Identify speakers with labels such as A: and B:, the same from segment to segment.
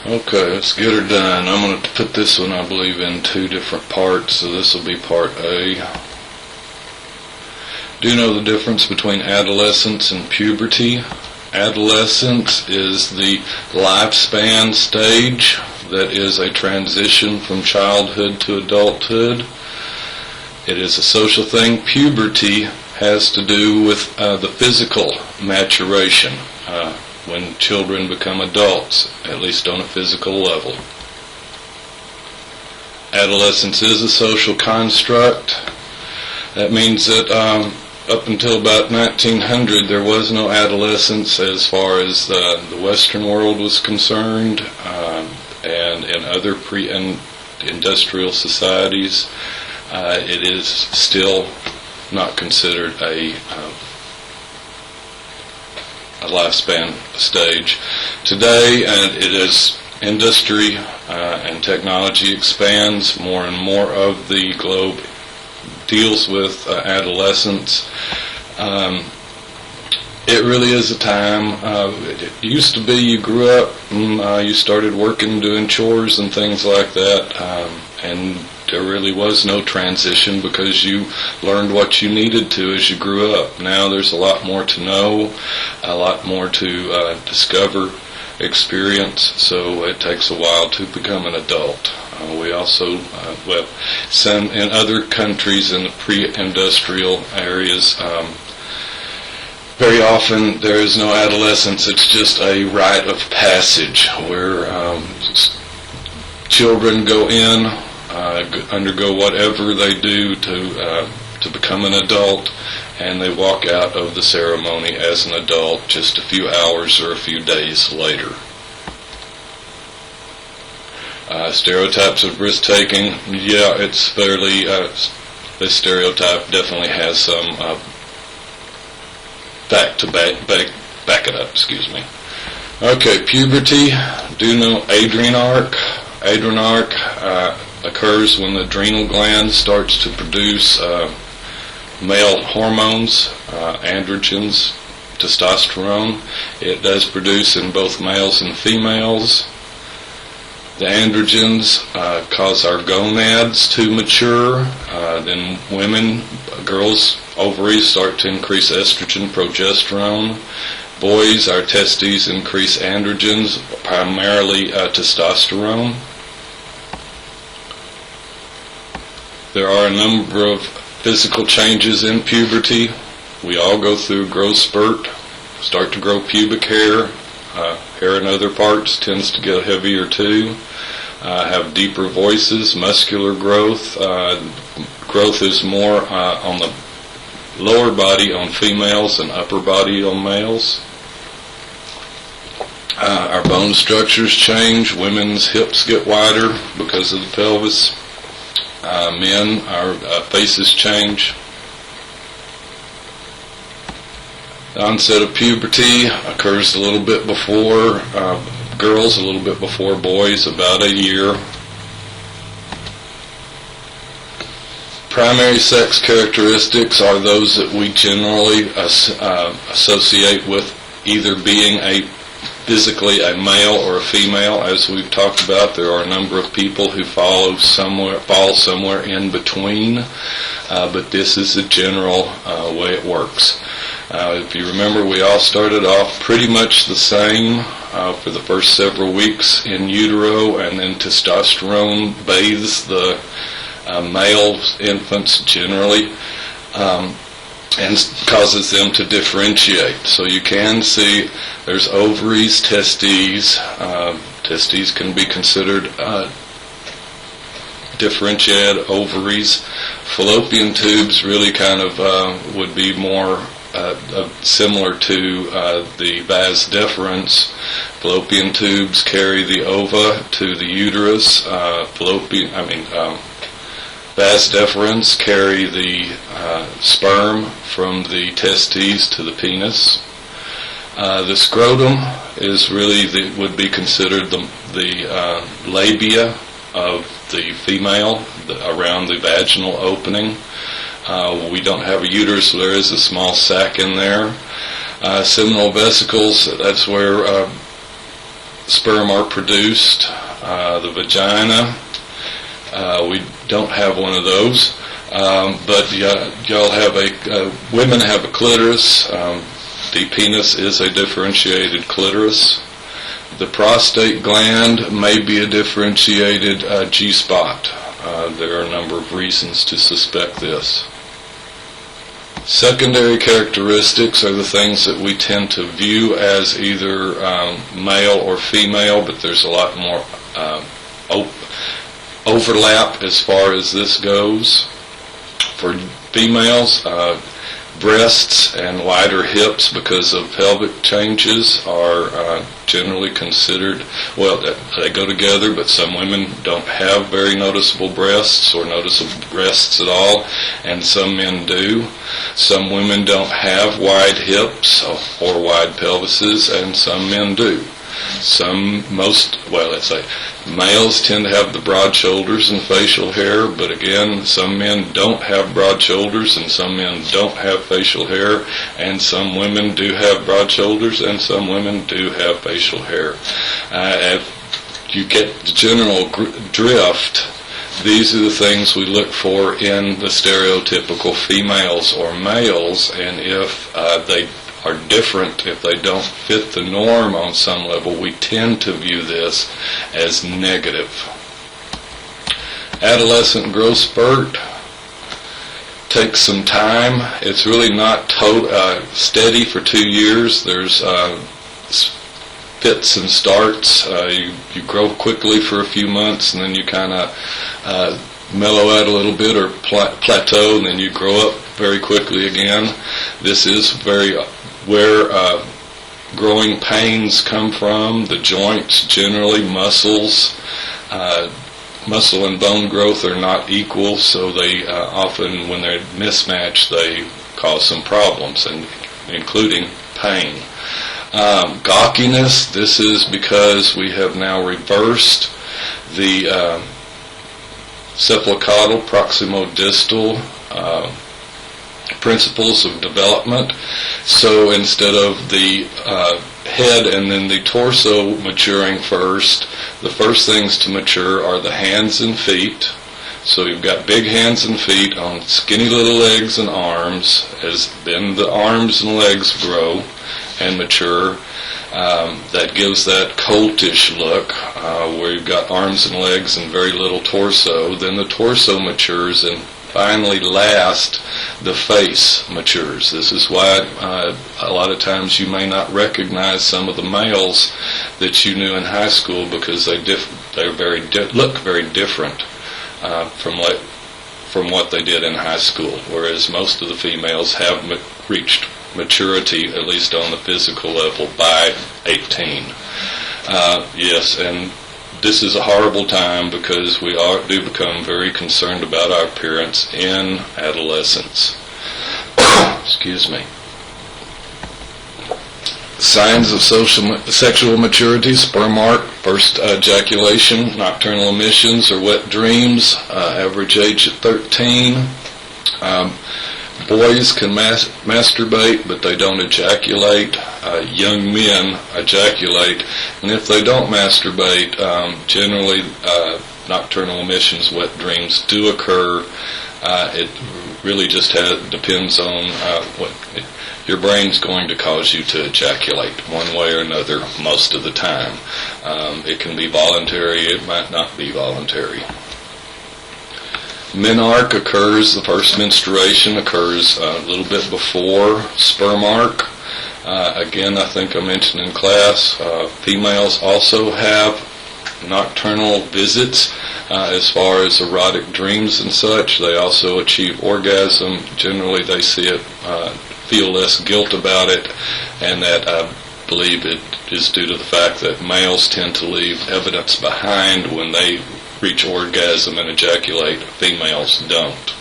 A: Okay, let's get her done. I'm going to put this one, I believe, in two different parts, so this will be part A. Do you know the difference between adolescence and puberty? Adolescence is the lifespan stage that is a transition from childhood to adulthood. It is a social thing. Puberty has to do with the physical maturation, when children become adults, at least on a physical level. Adolescence is a social construct. That means that up until about 1900, there was no adolescence as far as the Western world was concerned, and in other pre-industrial societies, it is still not considered a lifespan stage. Today, it is industry and technology expands, more and more of the globe deals with adolescence. It really is a time. It used to be you grew up, you started working, doing chores and things like that, and there really was no transition because you learned what you needed to as you grew up. Now there's a lot more to know, a lot more to discover, experience, so it takes a while to become an adult. We also, some in other countries in the pre-industrial areas, very often there is no adolescence. It's just a rite of passage where children go in, undergo whatever they do to become an adult, and they walk out of the ceremony as an adult just a few hours or a few days later. Stereotypes of risk-taking, yeah, it's fairly, this stereotype definitely has some back it up, excuse me. Okay, puberty. Do you know adrenarche? Adrenarche occurs when the adrenal gland starts to produce male hormones, androgens, testosterone. It does produce in both males and females. The androgens cause our gonads to mature. Then women, girls' ovaries start to increase estrogen, progesterone. Boys, our testes increase androgens, primarily testosterone. There are a number of physical changes in puberty. We all go through growth spurt, start to grow pubic hair. Hair in other parts tends to get heavier too. Have deeper voices, muscular growth. Growth is more on the lower body on females and upper body on males. Our bone structures change. Women's hips get wider because of the pelvis. Men, our faces change. The onset of puberty occurs a little bit before girls, a little bit before boys, about a year. Primary sex characteristics are those that we generally associate with either being physically a male or a female. As we've talked about, there are a number of people who fall somewhere in between, but this is the general way it works. If you remember, we all started off pretty much the same for the first several weeks in utero, and then testosterone bathes the male infants generally, and causes them to differentiate. So you can see there's ovaries, testes. Testes can be considered differentiated ovaries. Fallopian tubes really kind of would be more similar to the vas deferens. Fallopian tubes carry the ova to the uterus. Vas deferens carry the sperm from the testes to the penis. The scrotum is really would be considered the labia of the female, around the vaginal opening. We don't have a uterus, so there is a small sac in there. Seminal vesicles, that's where sperm are produced. The vagina, we don't have one of those, but y'all have women have a clitoris. The penis is a differentiated clitoris. The prostate gland may be a differentiated G-spot. There are a number of reasons to suspect this. Secondary characteristics are the things that we tend to view as either male or female, but there's a lot more overlap as far as this goes. For females, breasts and wider hips because of pelvic changes are generally considered, well, they go together, but some women don't have very noticeable breasts or noticeable breasts at all, and some men do. Some women don't have wide hips or wide pelvises, and some men do. Males tend to have the broad shoulders and facial hair, but again, some men don't have broad shoulders and some men don't have facial hair, and some women do have broad shoulders and some women do have facial hair. If you get the general drift, these are the things we look for in the stereotypical females or males, and if they are different, if they don't fit the norm on some level, we tend to view this as negative. Adolescent growth spurt takes some time. It's really not steady for 2 years. There's fits and starts. You grow quickly for a few months, and then you kind of mellow out a little bit or plateau, and then you grow up very quickly again. This is where growing pains come from. The joints, generally muscle and bone growth are not equal, so they often, when they're mismatched, they cause some problems, including pain. Gawkiness, this is because we have now reversed the cephalocaudal proximodistal principles of development. So instead of the head and then the torso maturing first, the first things to mature are the hands and feet. So you've got big hands and feet on skinny little legs and arms, as then the arms and legs grow and mature. That gives that coltish look, where you've got arms and legs and very little torso. Then the torso matures, and finally last, the face matures. This is why a lot of times you may not recognize some of the males that you knew in high school, because they look very different from what they did in high school, whereas most of the females have reached maturity, at least on the physical level, by 18. Yes, and this is a horrible time because we do become very concerned about our appearance in adolescence. Excuse me. Signs of sexual maturity: sperm arc, first ejaculation, nocturnal emissions or wet dreams, average age at 13. Boys can masturbate, but they don't ejaculate. Young men ejaculate, and if they don't masturbate, generally nocturnal emissions, wet dreams do occur. It really just depends on what your brain's going to cause you to ejaculate one way or another most of the time. It can be voluntary, it might not be voluntary. Menarche occurs, the first menstruation occurs a little bit before sperm arc. Again, I think I mentioned in class, females also have nocturnal visits as far as erotic dreams and such. They also achieve orgasm. Generally, they see it, feel less guilt about it, and that I believe it is due to the fact that males tend to leave evidence behind when they reach orgasm and ejaculate. Females don't.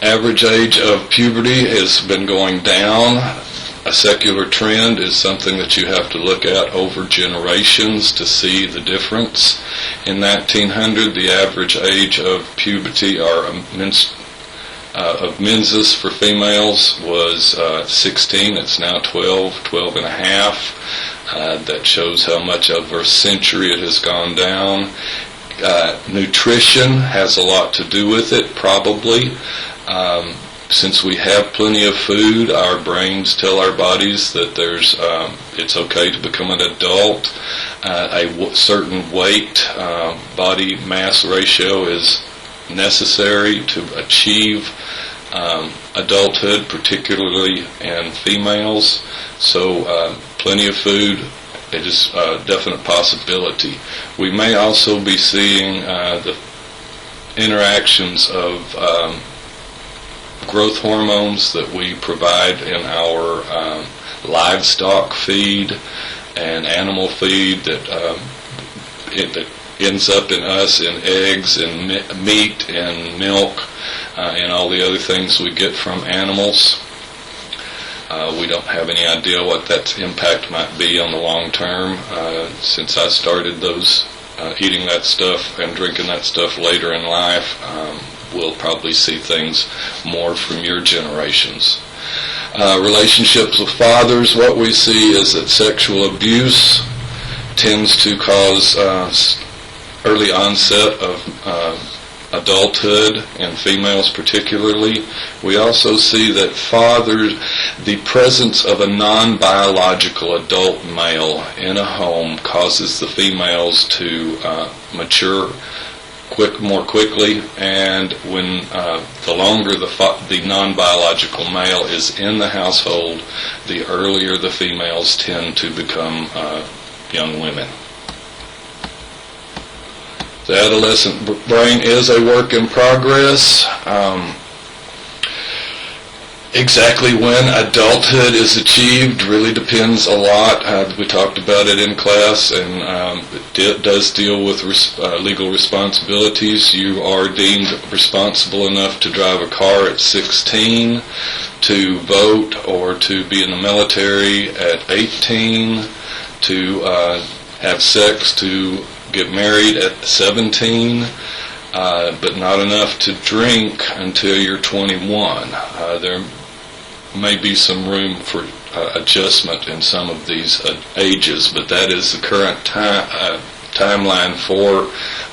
A: Average age of puberty has been going down. A secular trend is something that you have to look at over generations to see the difference. In 1900, the average age of puberty or of menses for females was 16. It's now 12 and a half. That shows how much over a century it has gone down. Nutrition has a lot to do with it, probably. Since we have plenty of food, our brains tell our bodies that it's okay to become an adult. A certain weight, body mass ratio is necessary to achieve adulthood, particularly in females. So plenty of food, it is a definite possibility. We may also be seeing the interactions of growth hormones that we provide in our livestock feed and animal feed that ends up in us in eggs and meat and milk and all the other things we get from animals. We don't have any idea what that impact might be on the long term. Since I started eating that stuff and drinking that stuff later in life, we'll probably see things more from your generations. Relationships with fathers, what we see is that sexual abuse tends to cause early onset of adulthood in females particularly. We also see that the presence of a non-biological adult male in a home causes the females to mature more quickly, and when the longer the non-biological male is in the household, the earlier the females tend to become young women. The adolescent brain is a work in progress. Exactly when adulthood is achieved really depends a lot. We talked about it in class, and it does deal with legal responsibilities. You are deemed responsible enough to drive a car at 16, to vote or to be in the military at 18, to have sex, to get married at 17, but not enough to drink until you're 21. There may be some room for adjustment in some of these ages, but that is the current timeline for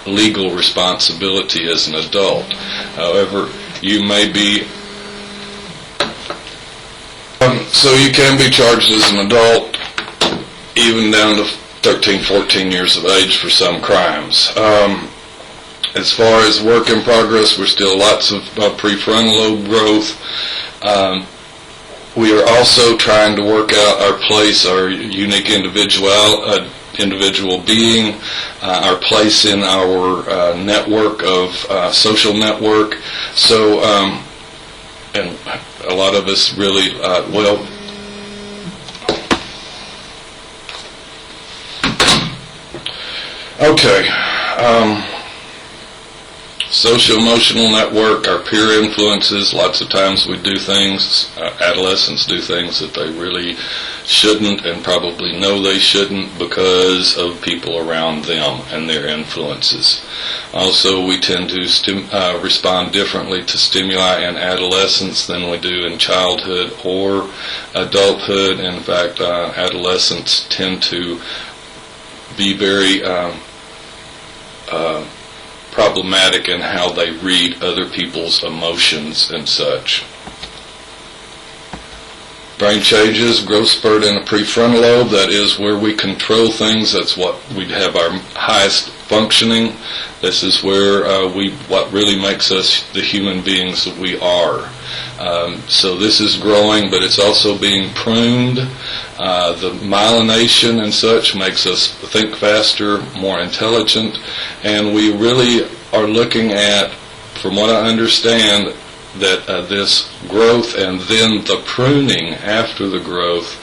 A: legal responsibility as an adult. However, you may be so you can be charged as an adult even down to 13, 14 years of age for some crimes. As far as work in progress, we're still lots of prefrontal lobe growth. We are also trying to work out our place, our unique individual being, our place in our network of social network. So, and a lot of us really, okay. Social-emotional network, our peer influences. Lots of times we do things, adolescents do things that they really shouldn't and probably know they shouldn't because of people around them and their influences. Also, we tend to respond differently to stimuli in adolescence than we do in childhood or adulthood. In fact, adolescents tend to be very problematic in how they read other people's emotions and such. Brain changes, growth spurt in the prefrontal lobe, that is where we control things, that's what we have our highest functioning. This is where what really makes us the human beings that we are. So this is growing, but it's also being pruned. The myelination and such makes us think faster, more intelligent, and we really are looking at, from what I understand, that this growth and then the pruning after the growth,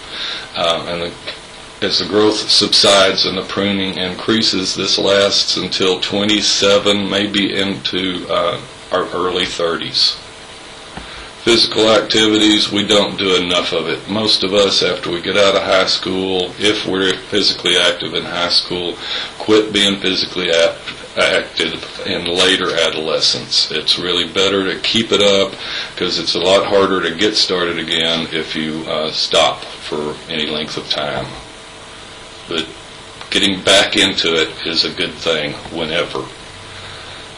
A: as the growth subsides and the pruning increases, this lasts until 27, maybe into our early 30s. Physical activities, we don't do enough of it. Most of us, after we get out of high school, if we're physically active in high school, quit being physically acted in later adolescence. It's really better to keep it up because it's a lot harder to get started again if you stop for any length of time. But getting back into it is a good thing whenever.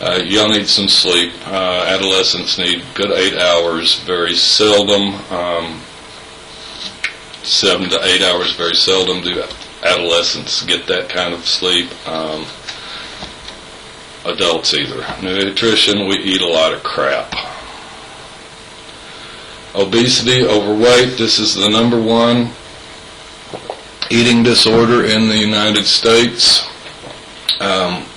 A: Y'all need some sleep. Adolescents need good 8 hours, very seldom. 7 to 8 hours, very seldom do adolescents get that kind of sleep. Adults either. Nutrition, we eat a lot of crap. Obesity, overweight, this is the number one eating disorder in the United States.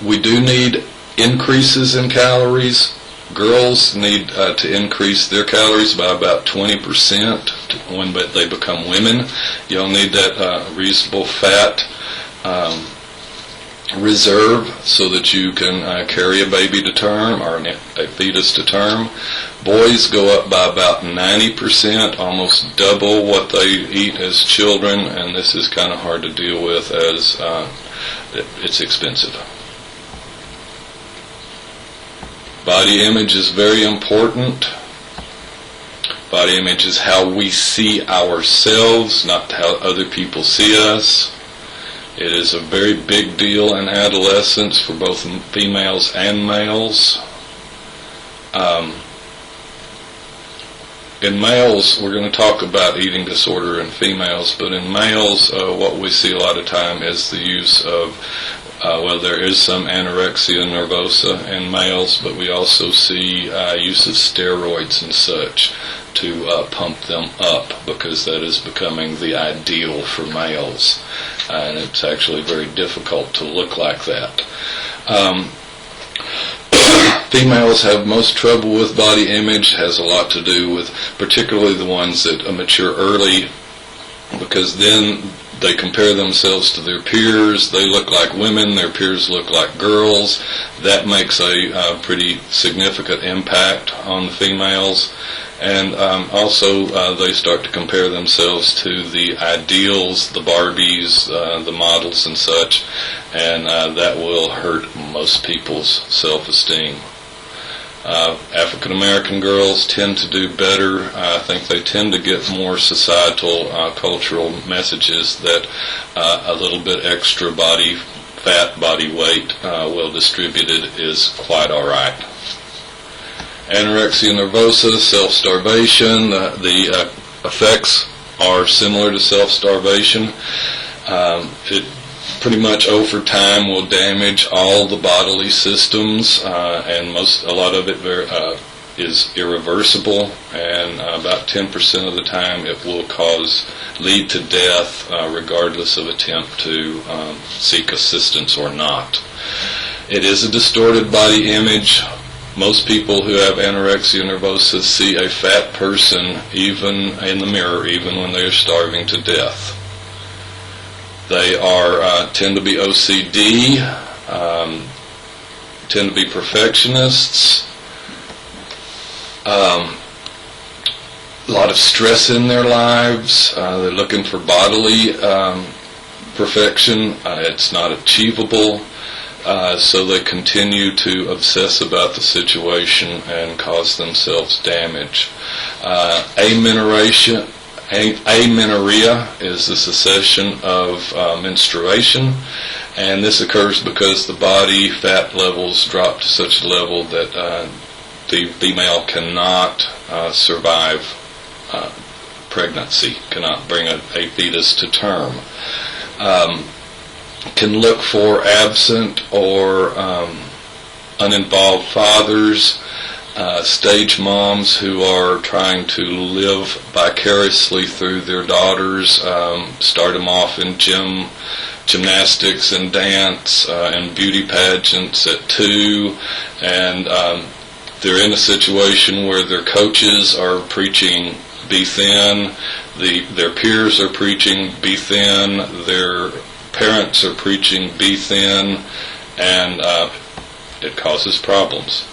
A: We do need increases in calories. Girls need to increase their calories by about 20% when they become women. You'll need that reasonable fat reserve so that you can carry a baby to term or a fetus to term. Boys go up by about 90%, almost double what they eat as children, and this is kind of hard to deal with as it's expensive. Body image is very important. Body image is how we see ourselves, not how other people see us. It is a very big deal in adolescence for both females and males. In males, we're going to talk about eating disorder in females, but in males, what we see a lot of time is the use of there is some anorexia nervosa in males, but we also see use of steroids and such to pump them up because that is becoming the ideal for males. And it's actually very difficult to look like that. Females have most trouble with body image. Has a lot to do with particularly the ones that mature early, because then they compare themselves to their peers. They look like women, their peers look like girls. That makes a pretty significant impact on the females. And also they start to compare themselves to the ideals, the Barbies, the models and such, and that will hurt most people's self-esteem. African American girls tend to do better. I think they tend to get more societal, cultural messages that a little bit extra body fat, body weight, well distributed is quite all right. Anorexia nervosa, self-starvation, the effects are similar to self-starvation. It pretty much over time will damage all the bodily systems, and a lot of it is irreversible, and about 10% of the time it will lead to death, regardless of attempt to seek assistance or not. It is a distorted body image. Most people who have anorexia nervosa see a fat person even in the mirror, even when they are starving to death. They tend to be OCD, tend to be perfectionists, a lot of stress in their lives. They're looking for bodily perfection. It's not achievable. So they continue to obsess about the situation and cause themselves damage. Amenorrhea is the cessation of menstruation, and this occurs because the body fat levels drop to such a level that the female cannot survive pregnancy, cannot bring a fetus to term. Can look for absent or uninvolved fathers, stage moms who are trying to live vicariously through their daughters, start them off in gymnastics and dance and beauty pageants at 2, and they're in a situation where their coaches are preaching be thin, their peers are preaching be thin, their parents are preaching be thin, and it causes problems.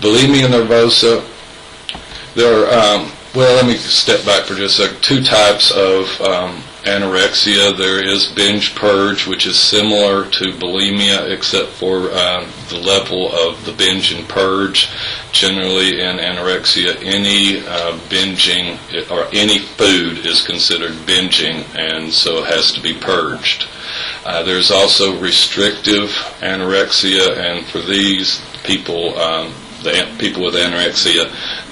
A: Bulimia nervosa, there are, let me step back for just a second, 2 types of anorexia, there is binge purge, which is similar to bulimia except for the level of the binge and purge. Generally in anorexia, any binging or any food is considered binging, and so it has to be purged. There's also restrictive anorexia, and for these people, the people with anorexia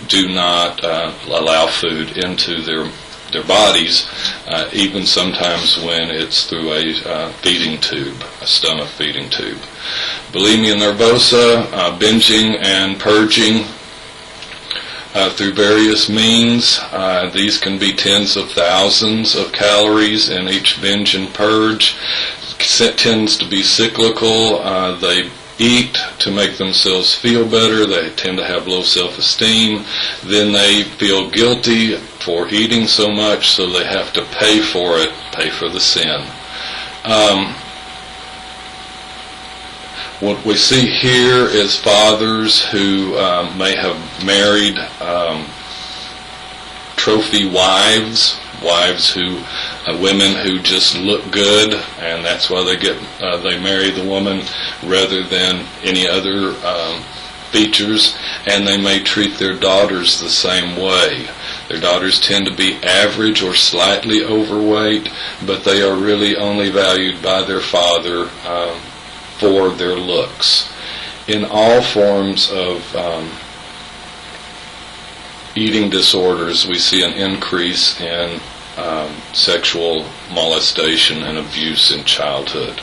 A: do not allow food into their bodies, even sometimes when it's through a feeding tube, a stomach feeding tube. Bulimia nervosa, binging and purging through various means. These can be tens of thousands of calories in each binge and purge. It tends to be cyclical. They eat to make themselves feel better. They tend to have low self-esteem. Then they feel guilty for eating so much, so they have to pay for it, pay for the sin. What we see here is fathers who may have married trophy wives who women who just look good, and that's why they marry the woman rather than any other features, and they may treat their daughters the same way. Their daughters tend to be average or slightly overweight, but they are really only valued by their father for their looks. In all forms of eating disorders, we see an increase in sexual molestation and abuse in childhood.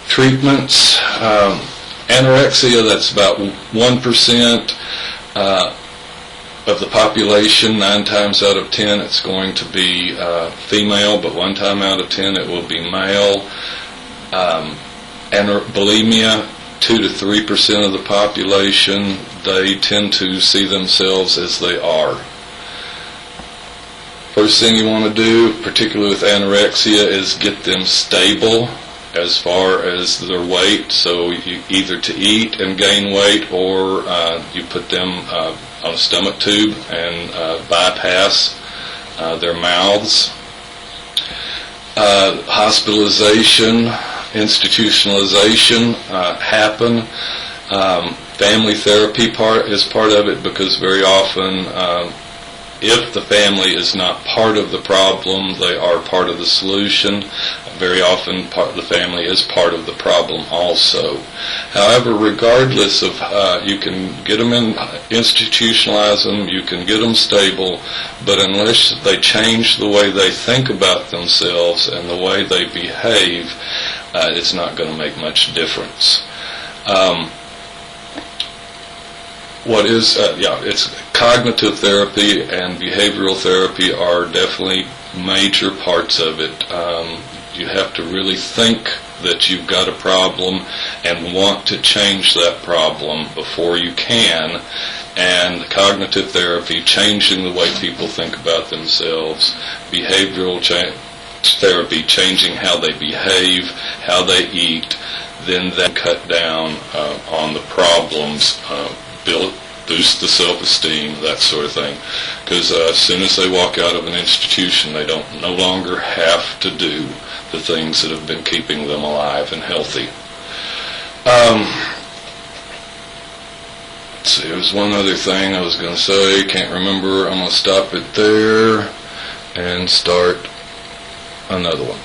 A: Treatments, anorexia, that's about 1% of the population. 9 times out of 10 it's going to be female, but 1 time out of 10 it will be male. Bulimia, 2 to 3% of the population, they tend to see themselves as they are. First thing you want to do, particularly with anorexia, is get them stable as far as their weight. So you either to eat and gain weight, or you put them on a stomach tube and bypass their mouths. Hospitalization, institutionalization happen. Family therapy is part of it, because very often if the family is not part of the problem, they are part of the solution. Very often the family is part of the problem also. However, regardless of, you can get them institutionalize them, you can get them stable, but unless they change the way they think about themselves and the way they behave, it's not going to make much difference. It's cognitive therapy and behavioral therapy are definitely major parts of it. You have to really think that you've got a problem and want to change that problem before you can. And cognitive therapy, changing the way people think about themselves. Behavioral therapy, changing how they behave, how they eat. Then cut down on the problems, boost the self-esteem, that sort of thing. Because as soon as they walk out of an institution, they no longer have to do the things that have been keeping them alive and healthy. Let's see, there was one other thing I was going to say, can't remember. I'm going to stop it there and start another one.